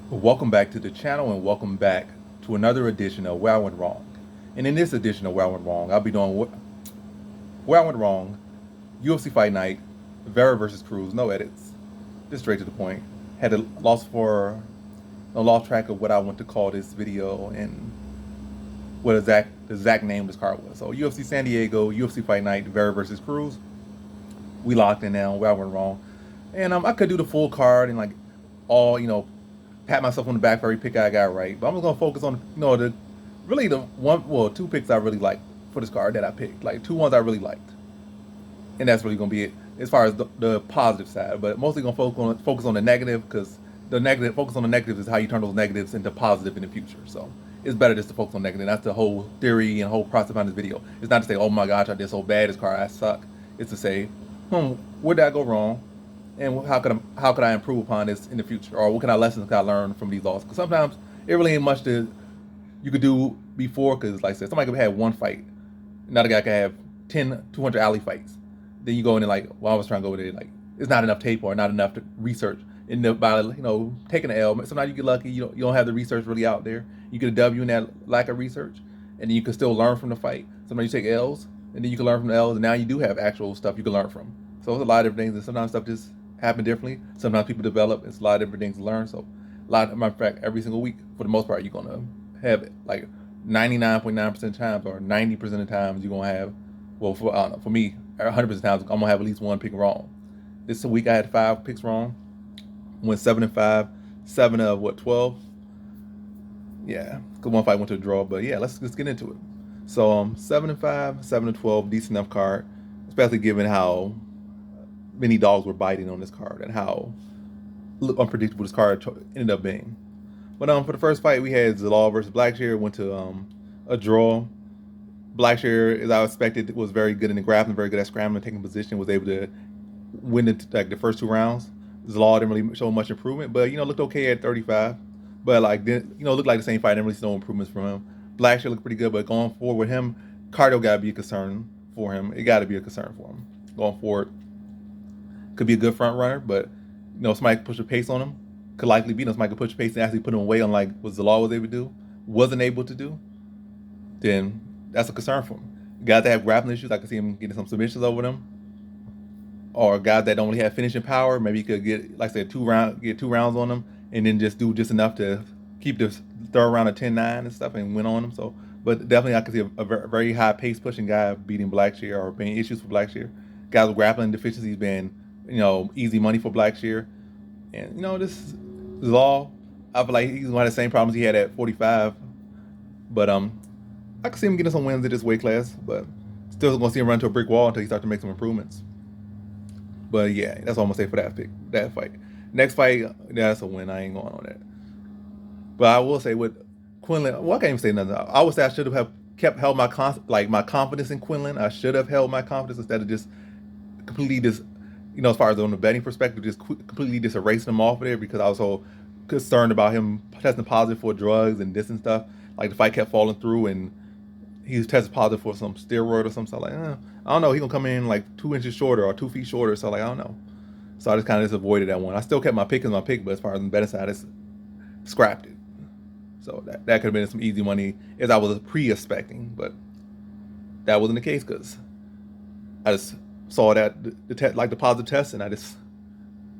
Welcome back to the channel and welcome back to another edition of Where I Went Wrong. And in this edition of Where I Went Wrong, I'll be doing Where I Went Wrong, UFC Fight Night, Vera versus Cruz, no edits, just straight to the point. Had a lost track of what I want to call this video and what the exact name of this card was. So UFC San Diego, UFC Fight Night, Vera versus Cruz. We locked in now, Where I Went Wrong. And I could do the full card and like all, pat myself on the back for every pick I got right. But I'm just gonna focus on, two picks I really liked for this card that I picked. Like two ones I really liked, and that's really gonna be it as far as the positive side. But mostly gonna focus on the negative because focus on the negative is how you turn those negatives into positive in the future. So it's better just to focus on negative. That's the whole theory and whole process behind this video. It's not to say, oh my gosh, I did so bad, this card I suck. It's to say, where did I go wrong? And how could I improve upon this in the future, or what kind of lessons can I learn from these losses? Because sometimes it really ain't much you could do before. Because like I said, somebody could have one fight, another guy could have 10, 200 alley fights. Then you go in and like, well, I was trying to go with it, like it's not enough tape or not enough to research. And by taking an L, sometimes you get lucky, you don't have the research really out there. You get a W in that lack of research, and then you can still learn from the fight. Sometimes you take L's, and then you can learn from the L's, and now you do have actual stuff you can learn from. So it's a lot of different things, and sometimes stuff just happen differently. Sometimes people develop. It's a lot of different things to learn. So matter of fact, every single week, for the most part, you're gonna have it. Like 99.9% of times, or 90% of times, you're gonna have. Well, for me, 100% of times, I'm gonna have at least one pick wrong. This week I had 5 picks wrong. Went 7-5, 7 of what 12. Yeah, because one fight went to a draw. But yeah, let's get into it. So 7-5, 7-12, decent enough card, especially given how many dogs were biting on this card and how unpredictable this card ended up being. But for the first fight, we had Zalal versus Blackshear. Went to a draw. Blackshear, as I expected, was very good in the grappling, very good at scrambling, taking position, was able to win the first 2 rounds. Zalal didn't really show much improvement, but looked okay at 35. But looked like the same fight. Didn't really see no improvements from him. Blackshear looked pretty good, but going forward with him, cardio got to be a concern for him. It got to be a concern for him going forward. Could be a good front runner, but somebody could push a pace on him. Could likely be somebody could push a pace and actually put him away, unlike what Zalal was able to do, wasn't able to do. Then that's a concern for him. Guys that have grappling issues, I could see him getting some submissions over them. Or guys that don't really have finishing power, maybe he could get, like I said, get 2 rounds on them, and then just do just enough to keep this third round of 10-9 and stuff and win on them. So, but definitely I could see a very high pace pushing guy beating Blackshear or being issues for Blackshear. Guys with grappling deficiencies being easy money for Blackshear. And this is all. I feel like he's one of the same problems he had at 45. But I can see him getting some wins at this weight class, but still gonna see him run to a brick wall until he starts to make some improvements. But yeah, that's all I'm gonna say for that fight. Next fight, that's a win. I ain't going on that. But I will say with Quinlan, well, I can't even say nothing. I would say I should have held my confidence in Quinlan. I should have held my confidence instead of just completely just as far as on the betting perspective, just completely just erasing him off of there because I was so concerned about him testing positive for drugs and this and stuff. Like the fight kept falling through and he was tested positive for some steroid or something. So like, I don't know. He gonna come in like 2 inches shorter or 2 feet shorter. So like, I don't know. So I just kind of just avoided that one. I still kept my pick as my pick, but as far as the betting side, I just scrapped it. So that could have been some easy money as I was pre-expecting, but that wasn't the case because I just saw that the positive test, and I just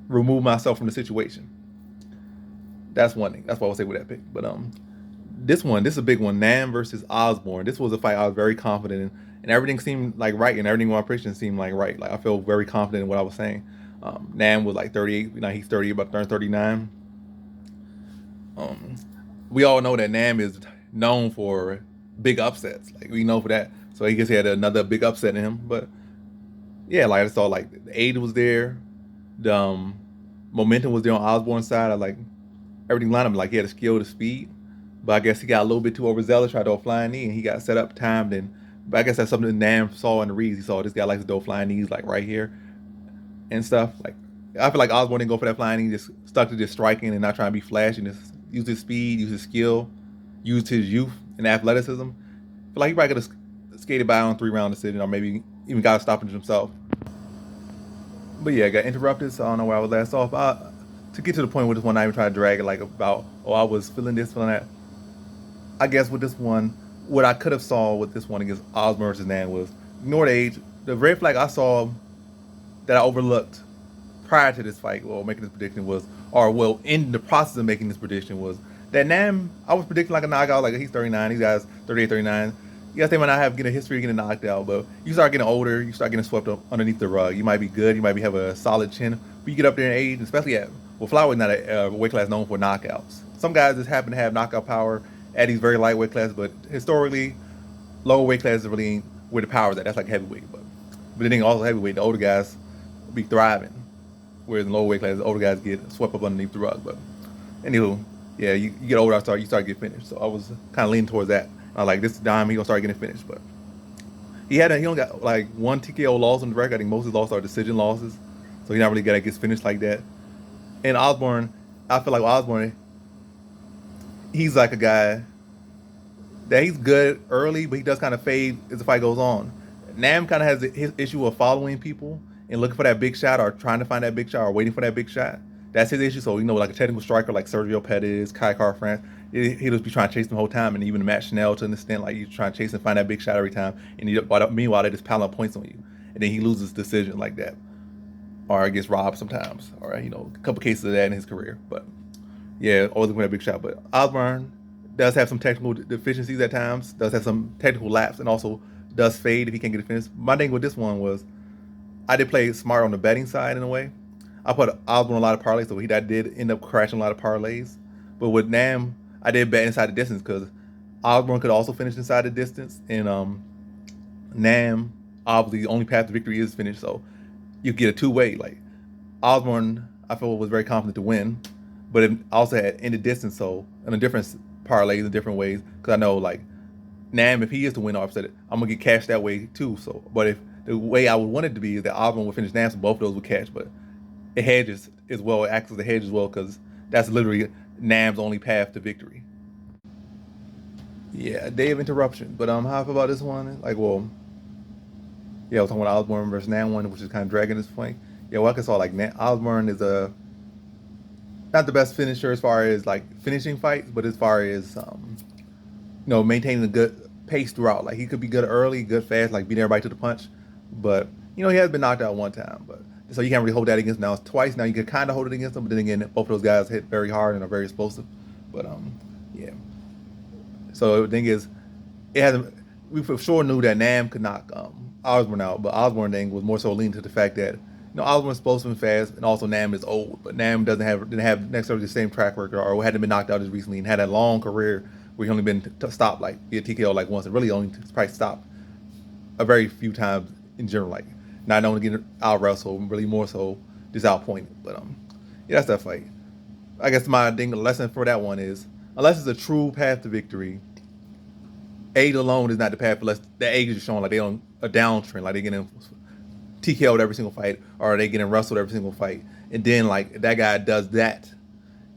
removed myself from the situation. That's one thing. That's what I would say with that pick. But this is a big one. Nam versus Osborne. This was a fight I was very confident in, and everything seemed like right, and everything with my prediction seemed like right. Like I felt very confident in what I was saying. Nam was like 38. He's 30, about to turn 39. We all know that Nam is known for big upsets. Like we know for that. So he guess he had another big upset in him, but yeah, like I saw like the aid was there, the momentum was there on Osborne's side. I like everything lined up. Like he had the skill, the speed, but I guess he got a little bit too overzealous, tried to throw flying knee, and he got set up, timed, and but I guess that's something that Nam saw in the reads. He saw this guy likes to throw flying knees like right here and stuff. Like I feel like Osborne didn't go for that flying knee, just stuck to just striking and not trying to be flashy, and just use his speed, use his skill, use his youth and athleticism. I feel like he probably could have skated by on 3-round decision, or maybe even got a stoppage himself. But yeah, I got interrupted, so I don't know where I was last off. to get to the point with this one, I even tried to drag it like about, oh, I was feeling this, feeling that. I guess with this one, what I could have saw with this one against Osborne versus Nan was ignore the age. The red flag I saw that I overlooked prior to this fight, well, making this prediction was, or well, in the process of making this prediction was that Nam, I was predicting like a knockout, like he's 39, these guys 38, 39. Yes, they might not have get a history of getting knocked out, but you start getting older, you start getting swept up underneath the rug. You might be good, you might have a solid chin, but you get up there in age, especially at, well, flyweight not a weight class known for knockouts. Some guys just happen to have knockout power at these very light weight classes, but historically, lower weight classes really ain't where the power's at. That's like heavyweight, but then also heavyweight, the older guys be thriving, whereas in lower weight classes, the older guys get swept up underneath the rug. But anywho, yeah, you get older, you start getting finished. So I was kind of leaning towards that. I was like, this time he gonna start getting finished, but he only got like one TKO loss on the record. I think most of his losses are decision losses, so he's not really gonna get finished like that. And Osborne, I feel like Osborne, he's like a guy that he's good early, but he does kind of fade as the fight goes on. Nam kind of has his issue of following people and looking for that big shot or trying to find that big shot or waiting for that big shot. That's his issue. So, like a technical striker like Sergio Pettis, Kai Car-France, he'll just be trying to chase them the whole time. And even Matt Schnell to an extent, like he's trying to chase and find that big shot every time. And meanwhile, they just pile up points on you. And then he loses decision like that. Or gets robbed sometimes. Or, a couple cases of that in his career. But, yeah, always looking for that big shot. But Osborne does have some technical deficiencies at times, does have some technical lapse, and also does fade if he can't get it finished. My thing with this one was I did play smart on the betting side in a way. I put Osborne a lot of parlays, so that did end up crashing a lot of parlays. But with Nam, I did bet inside the distance because Osborne could also finish inside the distance, and Nam, obviously, the only path to victory is finish, so you get a two-way. Like Osborne, I feel was very confident to win, but it also had in the distance, so in a different parlays in different ways. Because I know like Nam, if he is to win or upset it, I'm gonna get cash that way too. So, but if the way I would want it to be is that Osborne would finish Nam, so both of those would cash, but it hedges as well, it acts as a hedge as well, because that's literally Nam's only path to victory. Yeah, day of interruption. But how I feel about this one? Like, well, yeah, I was talking about Osborne versus Nam one, which is kind of dragging this point. Yeah, well, I can saw like Osborne is a not the best finisher as far as like finishing fights, but as far as maintaining a good pace throughout. Like he could be good early, good fast, like beating everybody to the punch. But he has been knocked out one time, but so you can't really hold that against him. Now it's twice. Now you can kind of hold it against him, but then again, both of those guys hit very hard and are very explosive. But yeah. So the thing is, it hasn't. We for sure knew that Nam could knock Osborne out, but Osborne thing was more so leaning to the fact that Osborne's explosive and fast, and also Nam is old, but Nam didn't have necessarily the same track record or hadn't been knocked out as recently and had a long career where he only been stopped like via TKO like once and really only probably stopped a very few times in general, like not only getting out wrestled, really more so just outpointed. But yeah, that's that fight. I guess my lesson for that one is unless it's a true path to victory, age alone is not the path. Unless the age is showing like they on a downtrend, like they getting TKO'd every single fight, or they getting wrestled every single fight, and then like that guy does that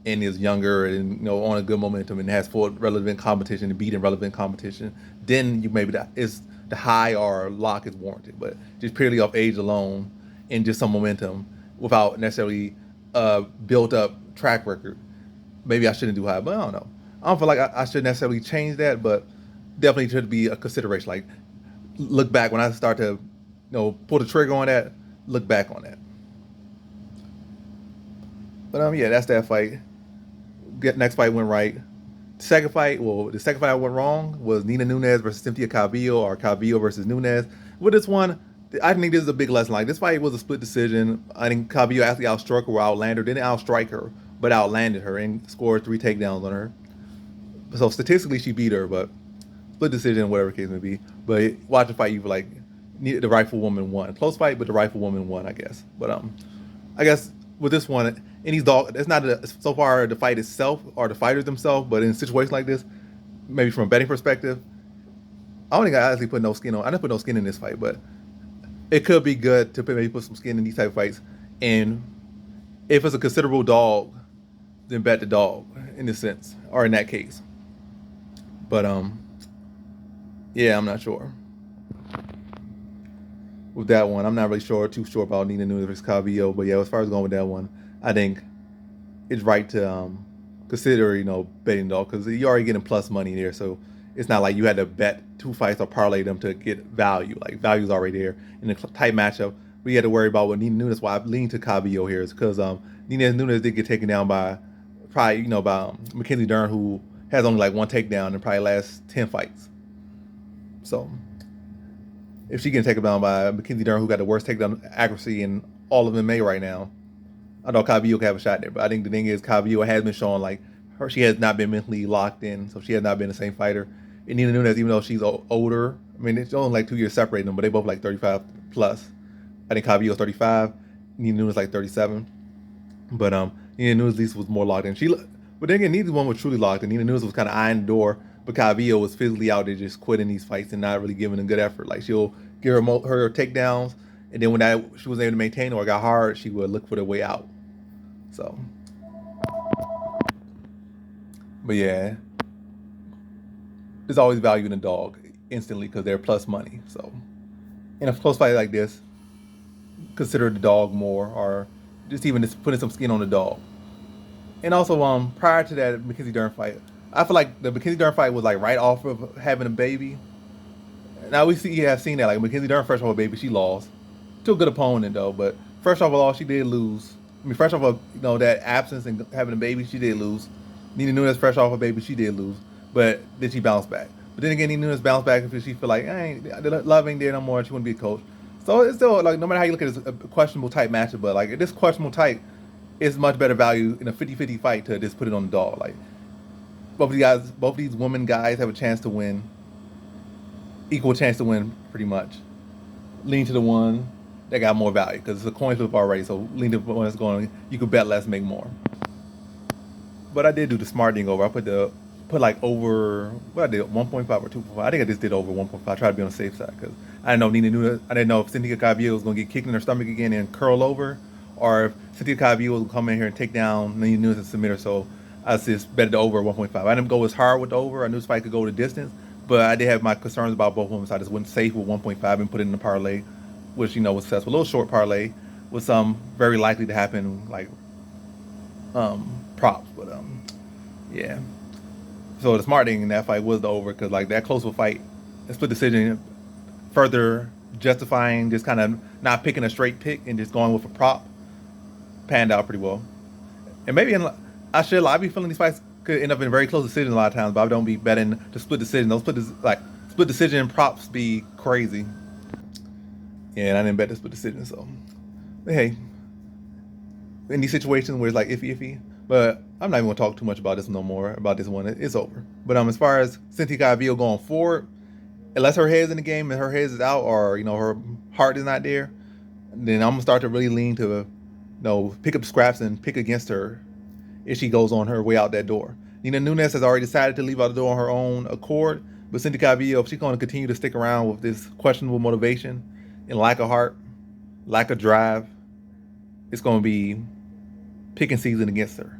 and is younger and on a good momentum and has fought relevant competition and beating relevant competition, then you maybe that is the high or lock is warranted. But just purely off age alone and just some momentum without necessarily built up track record, maybe I shouldn't do high. But I don't know. I don't feel like I should necessarily change that, but definitely should be a consideration. Like look back when I start to pull the trigger on that, look back on that. But yeah, that's that fight. Next fight went right. The second fight I went wrong was Nina Nunes versus Cynthia Calvillo, or Calvillo versus Nunes. With this one, I think this is a big lesson. Like this fight was a split decision. I think Calvillo actually outstruck her or outlanded her. Didn't outstrike her, but outlanded her and scored 3 takedowns on her. So statistically, she beat her, but split decision, whatever the case may be. But watch the fight, you feel like the rightful woman won. Close fight, but the rightful woman won, I guess. But I guess with this one, and these dog, it's not so far the fight itself or the fighters themselves, but in a situation like this, maybe from a betting perspective, I don't think I actually put no skin on. I didn't put no skin in this fight, but it could be good to maybe put some skin in these type of fights. And if it's a considerable dog, then bet the dog in this sense, or in that case. But yeah, I'm not sure. With that one, I'm not really too sure about Nina Nunes versus Calvillo. But yeah, as far as going with that one, I think it's right to consider, betting dog, because you're already getting plus money there. So it's not like you had to bet 2 fights or parlay them to get value. Like, value's already there in a tight matchup. We had to worry about what Nina Nunes. Why I lean to Calvillo here is because Nina Nunes did get taken down by probably by Mackenzie Dern, who has only like one takedown in probably last 10 fights. So if she gets taken down by Mackenzie Dern, who got the worst takedown accuracy in all of MMA right now, I know Calvillo could have a shot there. But I think the thing is, Calvillo has been showing like she has not been mentally locked in, so she has not been the same fighter. And Nina Nunes, even though she's older, I mean, it's only like 2 years separating them, but they both like 35 plus. I think Calvillo's 35, Nina Nunes like 37. But Nina Nunes at least was more locked in. But then again, neither one was truly locked in. Nina Nunes was kind of eyeing the door, but Calvillo was physically out there just quitting these fights and not really giving a good effort. Like, she'll give her takedowns, and then when she wasn't able to maintain or got hard, she would look for the way out. So, but yeah, there's always value in a dog instantly because they're plus money. So, in a close fight like this, consider the dog more, or just putting some skin on the dog. And also, prior to that Mackenzie Dern fight, I feel like the Mackenzie Dern fight was like right off of having a baby. Now we have seen that, like, Mackenzie Dern fresh off a baby, she lost. Still a good opponent though, but fresh off of all, she did lose. I mean, fresh off of that absence and having a baby, she did lose. Nina Nunes fresh off a baby, she did lose, but then she bounced back. But then again, Nina Nunes bounced back because she feel like the love ain't there no more, and she wouldn't be a coach. So it's still like, no matter how you look at it, it's a questionable type matchup, but like this questionable type is much better value in a 50-50 fight to just put it on the dog. Like, both of these women guys have a chance to win, equal chance to win pretty much. Lean to the one that got more value because it's a coin flip already. So lean to the one that's going, you could bet less, make more. But I did do the smart thing over. I put like over, what I did, 1.5 or 2.5. I think I just did over 1.5. I tried to be on the safe side because I didn't know Nina Nunes. I didn't know if Cynthia Calvillo was going to get kicked in her stomach again and curl over, or if Cynthia Calvillo was come in here and take down Nina Nunes and submit her. So I just bet the over 1.5. I didn't go as hard with the over. I knew this fight could go the distance, but I did have my concerns about both of them, so I just went safe with 1.5 and put it in the parlay, which was successful. A little short parlay with some very likely to happen, like props, but yeah. So the smart thing in that fight was the over, because like that close of a fight, a split decision, further justifying just kind of not picking a straight pick and just going with a prop, panned out pretty well. And maybe I be feeling these fights could end up in very close decisions a lot of times, but I don't be betting the split decision. Those split decision props be crazy. Yeah, and I didn't bet the split decision, so. But hey, in these situations where it's like iffy, but I'm not even gonna talk too much about this no more. About this one, it's over. But as far as Cynthia Calvillo going forward, unless her head's in the game and her head is out, or her heart is not there, then I'm gonna start to really lean to, pick up scraps and pick against her if she goes on her way out that door. Nina Nunes has already decided to leave out the door on her own accord, but Cynthia Calvillo, if she's going to continue to stick around with this questionable motivation and lack of heart, lack of drive, it's going to be picking season against her.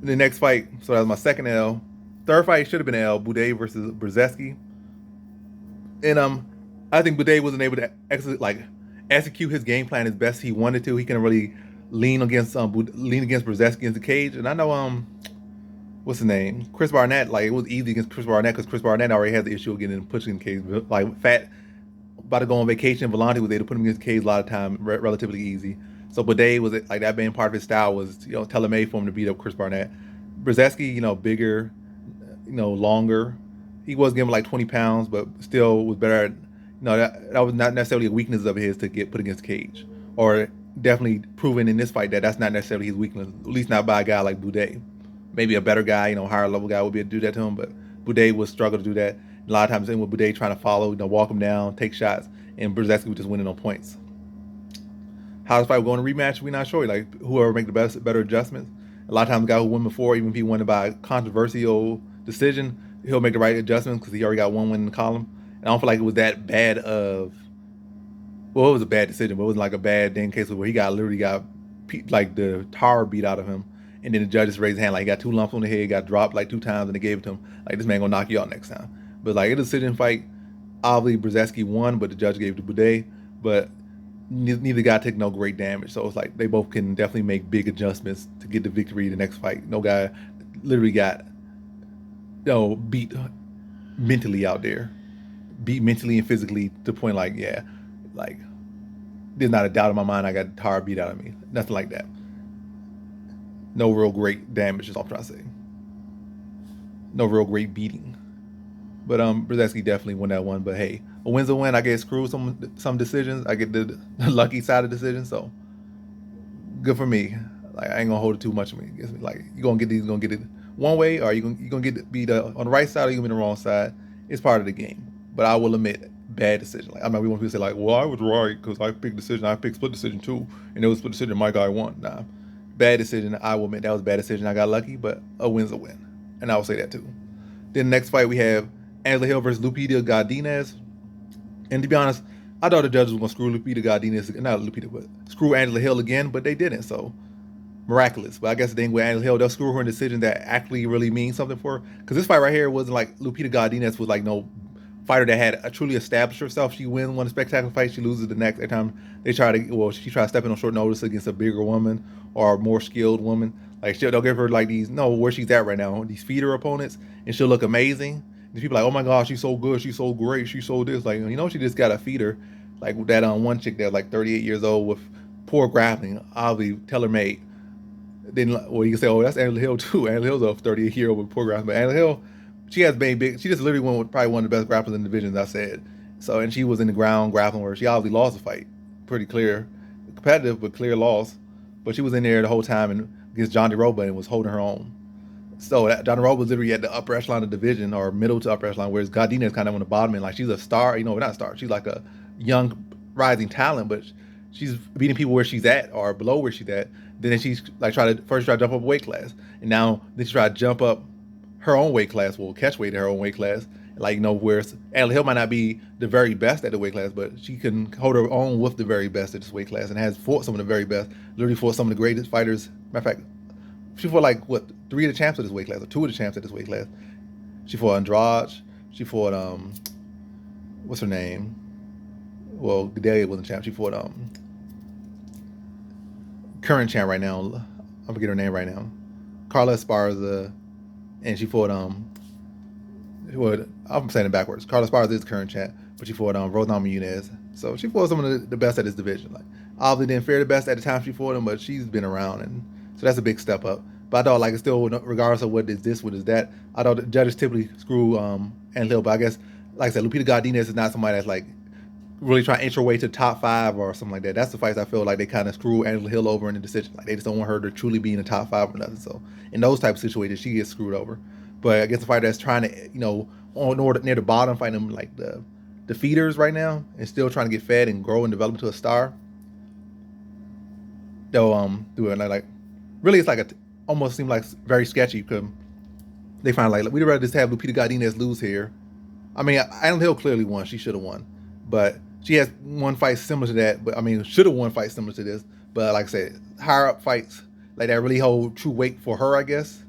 The next fight, so that was my second L. Third fight should have been L, Boudet versus Brzezinski. And I think Boudet wasn't able to execute his game plan as best he wanted to. He couldn't really lean against Brzezinski in the cage. And I know what's his name? Chris Barnett, like, it was easy against Chris Barnett because Chris Barnett already has the issue of getting pushed in the cage. Like, fat, about to go on vacation, Volante was able to put him against the cage a lot of time, relatively easy. So Boudet was like, that being part of his style was, tailor-made for him to beat up Chris Barnett. Brzezinski, bigger, longer. He was giving like 20 pounds, but still was better. That was not necessarily a weakness of his to get put against the cage, or definitely proven in this fight that that's not necessarily his weakness, at least not by a guy like Boudet. Maybe a better guy, higher level guy would be able to do that to him, but Boudet would struggle to do that. A lot of times with Boudet trying to follow, walk him down, take shots, and Brzezinski would just winning on points. How this fight will go in a rematch, we're not sure. Like, whoever make the better adjustments. A lot of times the guy who won before, even if he won by a controversial decision, he'll make the right adjustments because he already got one win in the column. And I don't feel like it was that bad of, well, it was a bad decision, but it wasn't like a bad thing case where he literally got like the tar beat out of him, and then the judges raised his hand, like he got 2 lumps on the head, got dropped like 2 times, and they gave it to him. Like, this man gonna knock you out next time. But like, a decision fight, obviously Brzezinski won, but the judge gave it to Boudet. But neither guy took no great damage, so it's like they both can definitely make big adjustments to get the victory the next fight. No guy literally got beat mentally out there, beat mentally and physically to the point like yeah, like there's not a doubt in my mind I got Tara beat out of me. Nothing like that. No real great damage is all I'm trying to say. No real great beating. But Brzezinski definitely won that one. But hey, a win's a win. I get screwed some decisions. I get the lucky side of decisions. So good for me. Like I ain't gonna hold it too much of me. Like you gonna get it one way, or you gonna get it be on the right side, or you gonna be the wrong side. It's part of the game. But I will admit, bad decision. Like I'm not. We want people to say like, well, I was right because I picked decision. I picked split decision too, and it was split decision. My guy won. Nah, bad decision. I will admit that was a bad decision. I got lucky, but a win's a win, and I will say that too. Then the next fight we have Angela Hill versus Lupita Godinez. And to be honest, I thought the judges were going to screw Lupita Godinez, not Lupita, but screw Angela Hill again, but they didn't. So miraculous. But I guess the thing with Angela Hill, they'll screw her in a decision that actually really means something for her. Because this fight right here wasn't like Lupita Godinez was like no fighter that had truly established herself. She wins one spectacular fight, she loses the next. Every time they try to, she tries to step in on short notice against a bigger woman or a more skilled woman. Like they'll give her like these, where she's at right now, these feeder opponents, and she'll look amazing. And people are like, oh my gosh, she's so good, she's so great, she's so this. Like, she just got a feeder. Like that one chick that's like 38 years old with poor grappling, obviously tailor-made. Then, well, you can say, oh, that's Angela Hill too. Angela Hill's a 38-year-old with poor grappling. But Angela Hill, she has been big. She just literally won with probably one of the best grapplers in the division, as I said. So, and she was in the ground grappling where she obviously lost the fight. Pretty clear. Competitive, but clear loss. But she was in there the whole time and against Johnny Roba and was holding her own. So Johnny Roba was literally at the upper echelon of the division or middle to upper echelon, whereas Godinez is kind of on the bottom end. Like she's a star, not a star. She's like a young rising talent, but she's beating people where she's at or below where she's at. Then she's like try to jump up a weight class, and now then she try to jump up her own weight class, catch weight in her own weight class. Like where Angela Hill might not be the very best at the weight class, but she can hold her own with the very best at this weight class, and has fought some of the very best. Literally fought some of the greatest fighters. Matter of fact, she fought like 3 of the champs of this weight class, or 2 of the champs at this weight class. She fought Andrade. She fought what's her name? Well, Gadelia wasn't champ. She fought current champ right now. I forget her name right now. Carla Esparza, and she fought I'm saying it backwards. Carla Esparza is current champ, but she fought Rosana Muniz. So she fought some of the best at this division. Like obviously didn't fare the best at the time she fought him, but she's been around, and so that's a big step up. But I thought like it's still, regardless of what is this, what is that, I thought the judges typically screw Angela Hill. But I guess like I said, Lupita Godinez is not somebody that's like really trying to inch her way to the top 5 or something like that. That's the fights I feel like they kind of screw Angela Hill over in the decision. Like they just don't want her to truly be in the top 5 or nothing. So in those type of situations, she gets screwed over. But I guess the fighter that's trying to, near the bottom, fighting them like the feeders right now, and still trying to get fed and grow and develop into a star, they'll do it like really it's like almost seem like very sketchy because they find like we'd rather just have Lupita Godinez lose here. I mean, Angela Hill clearly won; she should have won, but she has one fight similar to that. But I mean, should have won fight similar to this. But like I said, higher up fights like that really hold true weight for her, I guess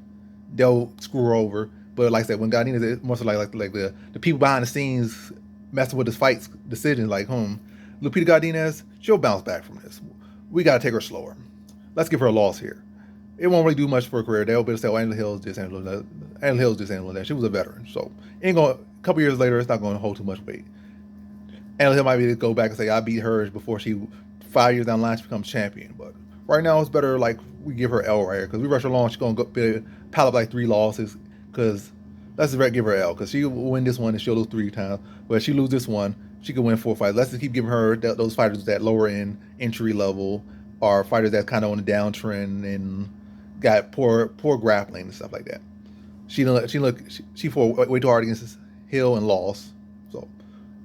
they'll screw her over. But like I said, when Godinez, it's more so like the people behind the scenes messing with this fight's decisions, like Lupita Godinez, she'll bounce back from this. We got to take her slower. Let's give her a loss here. It won't really do much for her career. They'll be able to say, oh, Angela Hill's this, Angela that. Angela Hill's this, Angela that. She was a veteran. So a couple years later, it's not going to hold too much weight. Angela Hill might be able to go back and say, I beat her before 5 years down the line, she becomes champion. But right now, it's better like we give her L right here. Because we rush her along, she's going to pile up like 3 losses. Because let's just give her L. Because she will win this one and she'll lose 3 times. But if she loses this one, she could win 4 fights. Let's just keep giving her those fighters that lower end entry level, or fighters that's kind of on the downtrend and got poor grappling and stuff like that. She fought way too hard against Hill and lost. So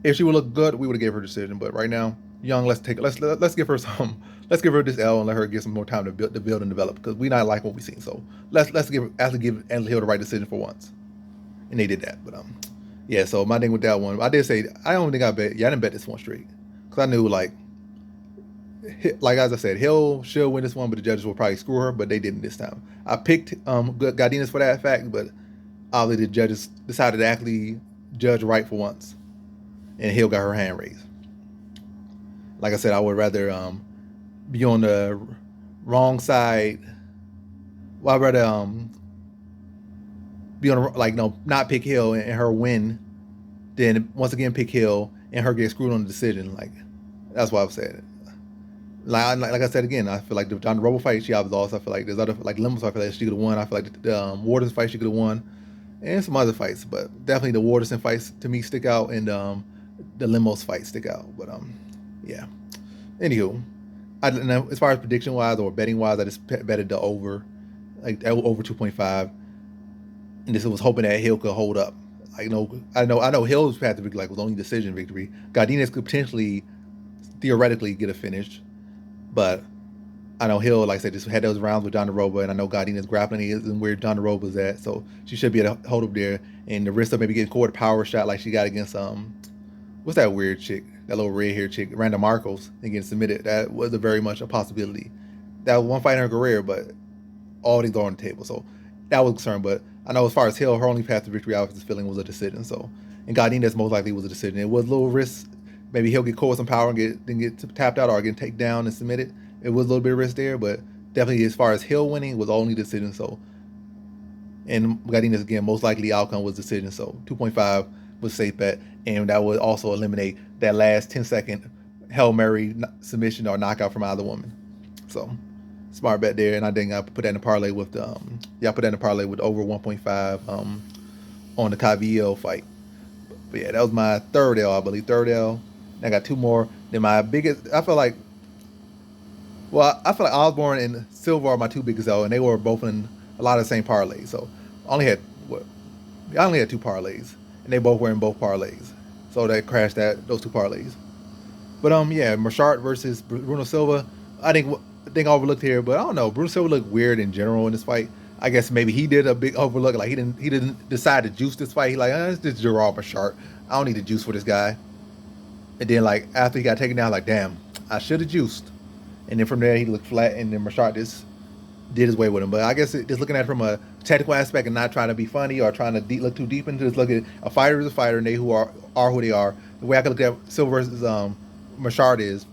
if she would look good, we would have gave her a decision. But right now, young, let's give her this L and let her get some more time to build and develop, because we not like what we've seen. So let's give Angela Hill the right decision for once, and they did that. But yeah. So my thing with that one, I did say I don't think I didn't bet this one straight, because I knew like as I said, Hill should win this one, but the judges will probably screw her, but they didn't this time. I picked Godinez for that fact, but obviously the judges decided to actually judge right for once, and Hill got her hand raised. like I said, I would rather be on the wrong side. Well, I'd rather be on like no, not pick Hill and her win, then once again pick Hill and her get screwed on the decision. Like that's why I've said it. Like I said again, I feel like the John Robo fight she obviously lost. I feel like there's other like Limos fight that she could have won. I feel like the Wardens fight she could have won, and some other fights, but definitely the Wardens fights to me stick out, and the Limos fight stick out. But yeah. Anywho, as far as prediction wise or betting wise, I just betted the over, like over 2.5, and just was hoping that Hill could hold up. Like I know Hill's path to victory like was only decision victory. Godinez could potentially, theoretically, get a finish. But I know Hill, like I said, just had those rounds with Dondaroba, and I know Godinez grappling isn't where Dondaroba's at, so she should be able to hold up there. And the risk of maybe getting caught a power shot like she got against what's that weird chick, that little red hair chick, Randa Marcos, and getting submitted. That was very much a possibility. That was one fight in her career, but all these are on the table, so that was a concern. But I know as far as Hill, her only path to victory, I was just feeling was a decision. So, and Godinez most likely was a decision. It was a little risk. Maybe he'll get caught with some power and get tapped out or get taken down and submitted. It was a little bit of risk there, but definitely as far as Hill winning was only decision. So, and Godinez again, most likely outcome was decision. So 2.5 was safe bet, and that would also eliminate that last 10-second Hail Mary submission or knockout from either woman. So smart bet there, and I think I put that in a parlay with the I put that in a parlay with over 1.5 on the Cavillo fight. But yeah, that was my third L, I believe. Third L. I got two more. Then my biggest, I feel like Osborne and Silva are my two biggest L, and they were both in a lot of the same parlays. So I only had two parlays, and they both were in both parlays. So they crashed those two parlays. But yeah, Marchart versus Bruno Silva. I think overlooked here, but I don't know. Bruno Silva looked weird in general in this fight. I guess maybe he did a big overlook. Like he didn't decide to juice this fight. He like, it's just Gerard Marchart. I don't need to juice for this guy. And then like after he got taken down, like damn, I should have juiced. And then from there he looked flat, and then Marchart just did his way with him. But I guess just looking at it from a technical aspect and not trying to be funny or trying to look too deep into this, look at a fighter is a fighter, and they who are who they are. The way I could look at Silva versus Marchart is,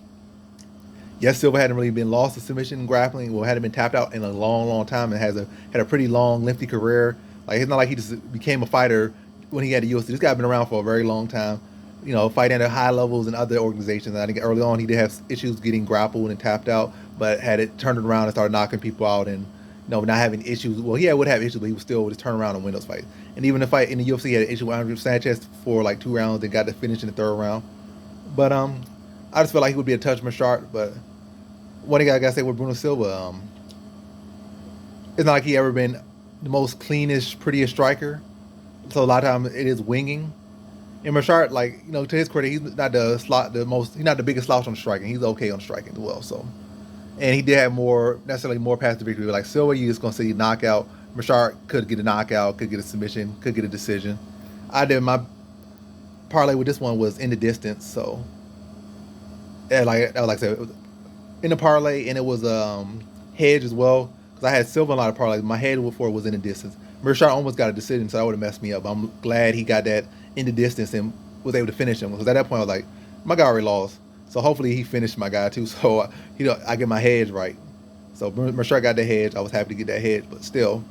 yes, Silva hadn't really been lost to submission and grappling, well, hadn't been tapped out in a long, long time, and had a pretty long, lengthy career. Like it's not like he just became a fighter when he had the UFC. This guy been around for a very long time. You know, fighting at high levels in other organizations. And I think early on he did have issues getting grappled and tapped out, but had it turned it around and started knocking people out and not having issues. Well, he would have issues, but he would still just turn around and win those fights. And even the fight in the UFC, he had an issue with Andrew Sanchez for like 2 rounds and got the finish in the 3rd round. But I just feel like he would be a touch Marchart. But one thing I gotta say with Bruno Silva, it's not like he ever been the most cleanest, prettiest striker. So a lot of times it is winging. And Marchart, like, to his credit, he's not he's not the biggest slouch on striking. He's okay on striking as well. So, and he did have necessarily more paths to victory. Like Silva, you just gonna see knockout. Marchart could get a knockout, could get a submission, could get a decision. I did my parlay with this one was in the distance. So, yeah, like I said, it was in the parlay, and it was hedge as well because I had Silva in a lot of parlays. My head for it was in the distance. Marchart almost got a decision, so that would have messed me up. I'm glad he got that in the distance and was able to finish him, because at that point I was like, my guy already lost, so hopefully he finished my guy too, so I get my hedge right. So Marchart got the hedge. I was happy to get that hedge, but still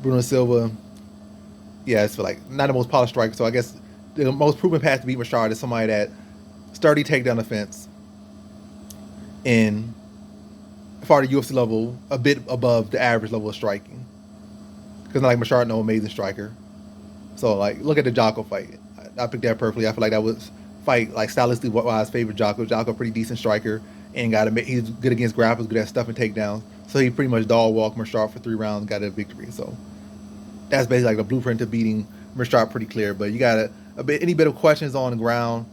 Bruno Silva, yeah, it's like not the most polished striker. So I guess the most proven path to beat Marchart is somebody that sturdy takedown defense and far the UFC level a bit above the average level of striking, because not like Marchart, no amazing striker. So, like, look at the Jocko fight. I picked that perfectly. I feel like that was fight, like, stylistically wise, favorite Jocko. Jocko, pretty decent striker, and he's good against grapples, good at stuffing takedowns. So he pretty much dog walked Marchart for 3 rounds and got a victory. So that's basically like the blueprint to beating Marchart, pretty clear. But you got any bit of questions on the ground,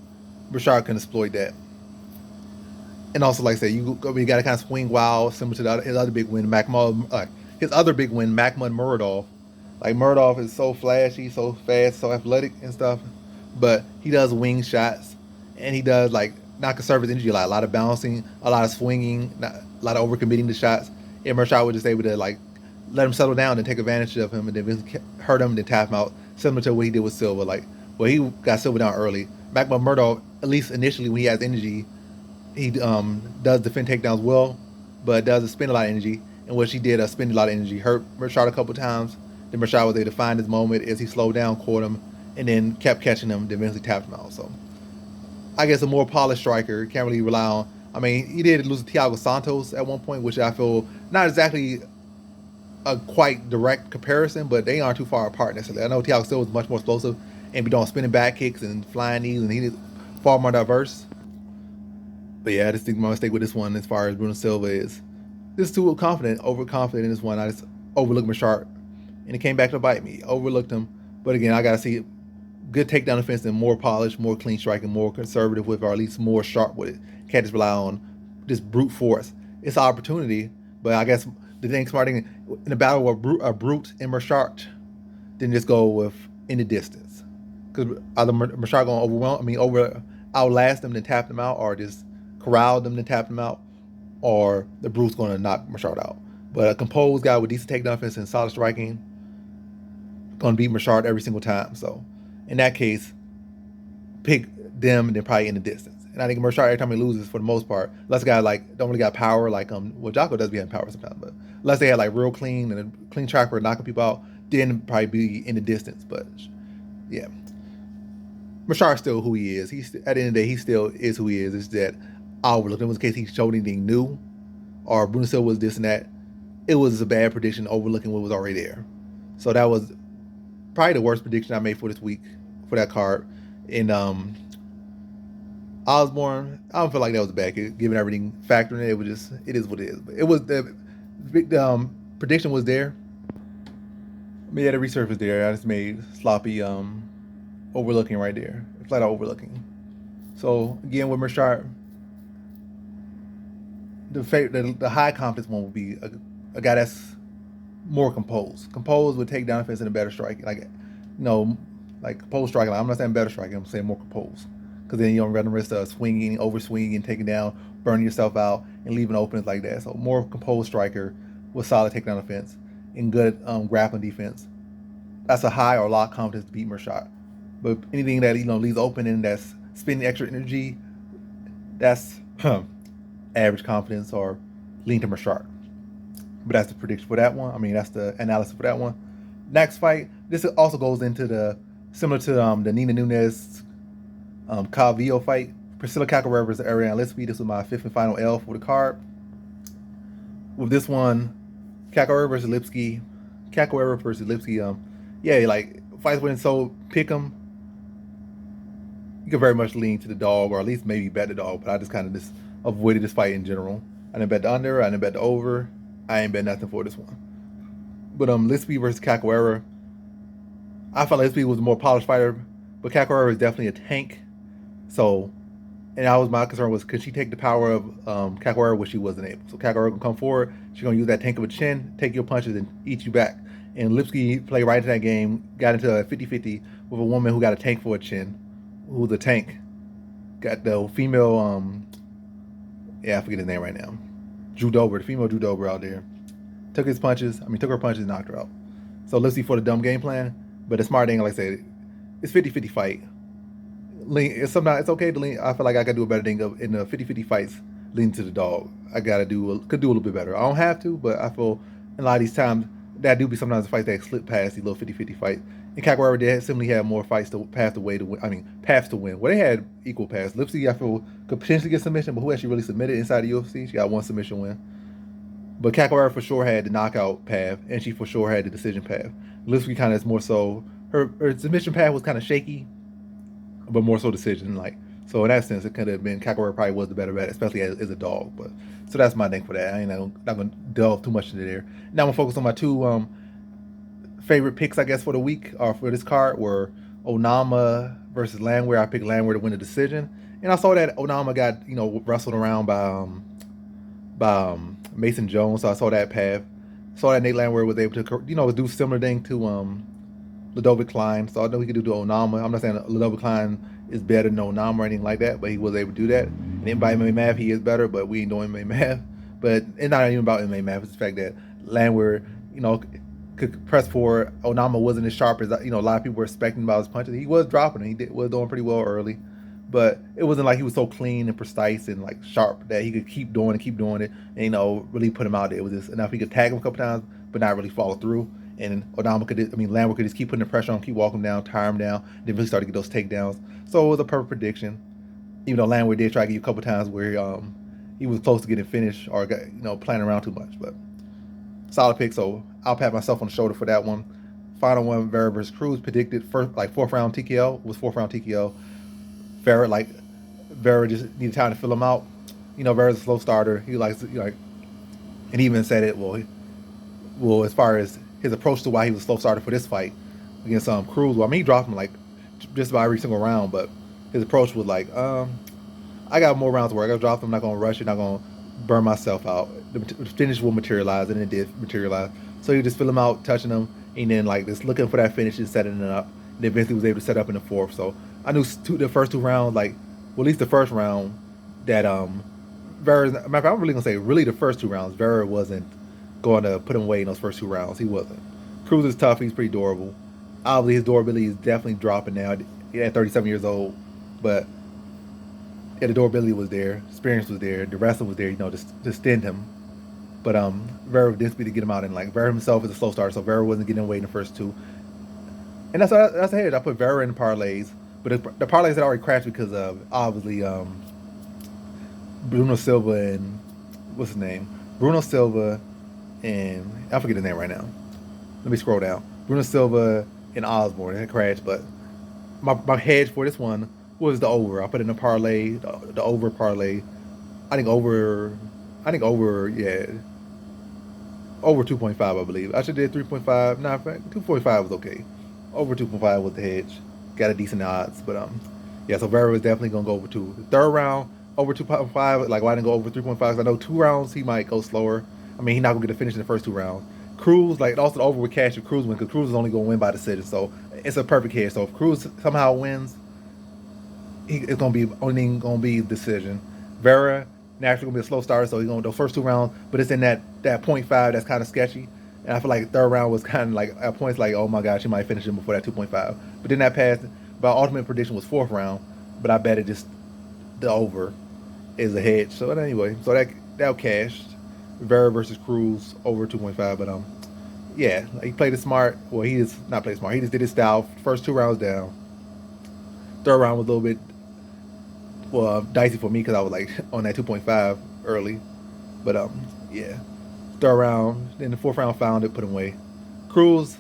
Marchart can exploit that. And also, like I said, you got to kind of swing wild, similar to his other big win, Makhmud Muradov. Like, Muradov is so flashy, so fast, so athletic and stuff, but he does wing shots, and he does, like, not conserve his energy a lot of bouncing, a lot of swinging, a lot of overcommitting the shots. And Marchart was just able to, like, let him settle down and take advantage of him, and then hurt him and then tap him out, similar to what he did with Silva. Like, well, he got Silva down early. Makhmud Muradov, at least initially when he has energy, He does defend takedowns well, but does spend a lot of energy. And what she did, spend a lot of energy, hurt Rashad a couple times. Then Rashad was able to find his moment as he slowed down, caught him, and then kept catching him. Then eventually tapped him out. So I guess a more polished striker can't really rely on. I mean, he did lose to Thiago Santos at one point, which I feel not exactly a quite direct comparison, but they aren't too far apart necessarily. I know Thiago still was much more explosive and be doing spinning back kicks and flying knees, and he is far more diverse. But yeah, I just think my mistake with this one, as far as Bruno Silva, is just too confident, overconfident in this one. I just overlooked Machart, and it came back to bite me. Overlooked him, but again, I gotta see good takedown defense and more polished, more clean striking, more conservative with, or at least more sharp with it. Can't just rely on just brute force. It's an opportunity, but I guess the thing smart thing in a battle with a brute and Machart, then just go with in the distance, because either Machart gonna outlast them, then tap them out, or just corral them, then tap them out, or the brute's gonna knock Machart out. But a composed guy with decent takedown defense and solid striking gonna beat Machart every single time. So in that case, pick them and then probably in the distance. And I think Machart, every time he loses, for the most part, unless a guy like don't really got power, like well, Jocko does be having power sometimes, but unless they had like real clean and a clean track record knocking people out, then probably be in the distance. But yeah, Machar still who he is. He's at the end of the day, he still is who he is. It's that I overlooked him. In case he showed anything new, or Bruno Silva was this and that. It was a bad prediction, overlooking what was already there. So that was probably the worst prediction I made for this week for that card. And Osborne, I don't feel like that was a bad kid, given everything factoring it. It was just, it is what it is. But it was the prediction was there. I mean, yeah, the research was there. I just made sloppy overlooking right there, flat out overlooking. So again, with Mershart, the high confidence one would be a guy that's more composed. Composed would take down offense and a better striking. Like, like composed striking. Like, I'm not saying better striking. I'm saying more composed. Because then you don't run the risk of swinging, over swinging, taking down, burning yourself out, and leaving openings like that. So more composed striker with solid takedown offense and good grappling defense. That's a high or low confidence to beat Mershot. But anything that leaves open and that's spending extra energy, that's average confidence or lean to Mershot. But that's the prediction for that one. I mean, that's the analysis for that one. Next fight, this also goes into the similar to the Nina Nunes Calvillo fight. Priscilla Cacarera versus Ariane Lipsky. This was my fifth and final L for the card. With this one, Cacarera versus Lipsky. Yeah, like fights wouldn't so pick them. You could very much lean to the dog, or at least maybe bet the dog. But I just kind of just avoided this fight in general. I didn't bet the under. I didn't bet the over. I ain't bet nothing for this one. But Lipsky versus Cacarera, I felt like Lipsky was a more polished fighter, but Cacarera is definitely a tank. So, and my concern was, could she take the power of Cacarera, which she wasn't able. So Cacarera gonna come forward. She's gonna use that tank of a chin, take your punches, and eat you back. And Lipsky played right into that game, got into a 50-50 with a woman who got a tank for a chin, who's a tank. Got the female, I forget his name right now. The female judober out there. Took her punches, and knocked her out. So Lipsky for the dumb game plan, but the smart thing, like I said, it's 50-50 fight. Sometimes it's okay to lean. I feel like I could do a better thing in the 50-50 fights, lean to the dog. I could do a little bit better. I don't have to, but I feel in a lot of these times that do be sometimes the fights that slip past these little 50-50 fights. And Cacarera did simply have more fights to paths to win. Well, they had equal paths. Lipsky, I feel, could potentially get submission, but who actually really submitted inside the UFC? She got one submission win. But Cacarera for sure had the knockout path, and she for sure had the decision path. Lipsky kind of is more so, her submission path was kind of shaky, but more so decision. So in that sense, it could have been Cacarera probably was the better bet, especially as a dog. But so that's my thing for that. I ain't not gonna delve too much into there. Now I'm gonna focus on my two favorite picks, I guess, for the week or for this card were Onama versus Landwehr. I picked Landwehr to win the decision, and I saw that Onama got wrestled around by Mason Jones. So I saw that path. Saw that Nate Landwehr was able to do similar thing to Ludovic Klein. So I know he could do Onama. I'm not saying Ludovic Klein is better than Onama or anything like that, but he was able to do that. And then by MMA math, he is better, but we ain't doing MMA math. But it's not even about MMA math. It's the fact that Landwehr, could press forward. Onama wasn't as sharp as a lot of people were expecting about his punches. He was dropping. Was doing pretty well early, but it wasn't like he was so clean and precise and like sharp that he could keep doing it, and really put him out there. It was just enough he could tag him a couple times, but not really follow through. And Lambert could just keep putting the pressure on, keep walking him down, tire him down, then really start to get those takedowns. So it was a perfect prediction. Even though Lambert did try to get you a couple times where he was close to getting finished or got, playing around too much, but solid pick. So I'll pat myself on the shoulder for that one. Final one, Vera versus Cruz, predicted fourth round TKO. Was fourth round TKO. Vera just needed time to fill him out. Vera's a slow starter. He likes and he even said it. Well, as far as his approach to why he was a slow starter for this fight against Cruz. Well, he dropped him like just about every single round, but his approach was like, I got more rounds to work. I got to drop him. I'm not gonna rush it. Not gonna burn myself out. The finish will materialize, and it did materialize. So you just fill him out, touching him, and then just looking for that finish and setting it up. And eventually was able to set up in the fourth. So I knew the first two rounds, at least the first round, that Vera. I'm really gonna say really the first two rounds, Vera wasn't going to put him away in those first two rounds. He wasn't. Cruz is tough. He's pretty durable. Obviously, his durability is definitely dropping now at 37 years old, but the durability was there, experience was there, the wrestling was there, to stint him. But Vera did speed to get him out, and Vera himself is a slow starter, so Vera wasn't getting away in the first two. And that's ahead. I put Vera in the parlays, but the parlays had already crashed because of obviously Bruno Silva and what's his name? Bruno Silva and I forget his name right now. Let me scroll down. Bruno Silva and Osborne had crashed, but my hedge for this one was the over. I put in a parlay, the over parlay. I think over, yeah, over 2.5, I believe. I should have did 3.5. Nah, 2.5 was okay. Over 2.5 was the hedge. Got a decent odds, but yeah. So Vera was definitely gonna go over 2. The third round over 2.5. Why didn't go over 3.5? Because I know 2 rounds he might go slower. He's not gonna get a finish in the first 2 rounds. Cruz, also the over with cash if Cruz wins, because Cruz is only gonna win by decision. So it's a perfect hedge. So if Cruz somehow wins, it's only gonna be decision. Vera naturally gonna be a slow starter, so he's gonna the first 2 rounds, but it's in that 0.5 that's kind of sketchy. And I feel like the third round was kind of at points oh my gosh, he might finish him before that 2.5. But then that passed. My ultimate prediction was 4th round, but I bet it just the over is a hedge. So anyway, so that cashed. Vera versus Cruz over 2.5, but yeah, he played it smart. Well, he is not played smart. He just did his style. First 2 rounds down. Third round was a little bit dicey for me because I was on that 2.5 early, but yeah. Third round, then the 4th round found it, put him away. Cruz,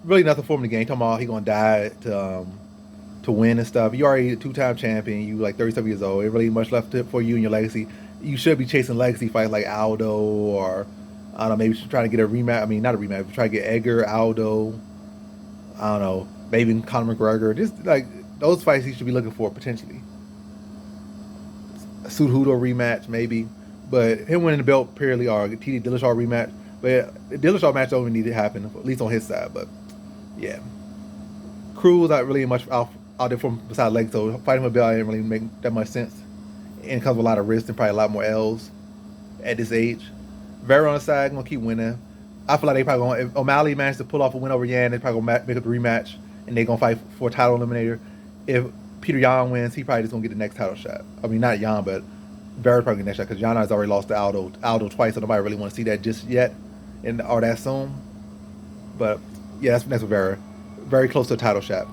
really nothing for him in the game. Talking about he gonna die to win and stuff. You already a 2-time champion. You 37 years old. Ain't really much left for you in your legacy. You should be chasing legacy fights like Aldo, or I don't know, maybe trying to get a rematch. Not a rematch, but try to get Edgar, Aldo. I don't know, maybe Conor McGregor. Just those fights he should be looking for potentially. A Cejudo rematch maybe, but him winning the belt purely or TD Dillashaw rematch. But the Dillashaw match don't even need to happen, at least on his side. But yeah, Cruz not really much out there from beside legs, so fighting with belt didn't really make that much sense. And it comes with a lot of risk and probably a lot more L's at this age. Vera on the side gonna keep winning. I feel like they probably gonna, if O'Malley managed to pull off a win over Yan, they probably gonna make up the rematch and they gonna fight for a title eliminator. If Peter Yan wins, he probably just gonna get the next title shot. Not Yan, but Vera probably get the next shot because Yan has already lost to Aldo twice, so nobody really want to see that just yet or that soon. But yeah, that's with Vera. Very close to a title shot.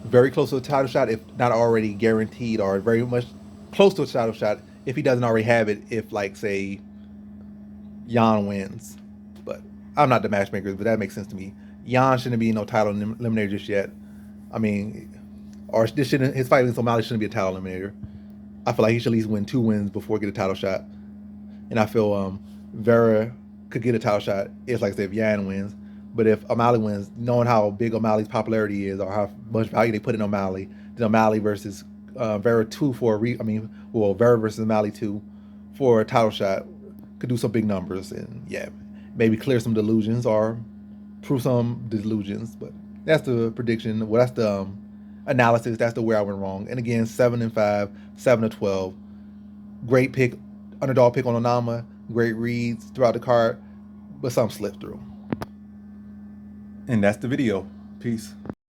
Very close to a title shot, if not already guaranteed, or very much close to a title shot if he doesn't already have it. If say Yan wins, but I'm not the matchmaker, but that makes sense to me. Yan shouldn't be no title eliminator just yet. Or this shouldn't. His fight against O'Malley shouldn't be a title eliminator. I feel like he should at least win 2 wins before get a title shot. And I feel Vera could get a title shot if, if Yan wins. But if O'Malley wins, knowing how big O'Malley's popularity is, or how much value they put in O'Malley, then O'Malley versus Vera 2 for Vera versus O'Malley 2 for a title shot could do some big numbers, and yeah, maybe clear some delusions or prove some delusions. But that's the prediction. Well, that's the analysis. That's the where I went wrong. And again, 7-5, 7-12. Great pick, underdog pick on Onama. Great reads throughout the card, but some slipped through. And that's the video. Peace.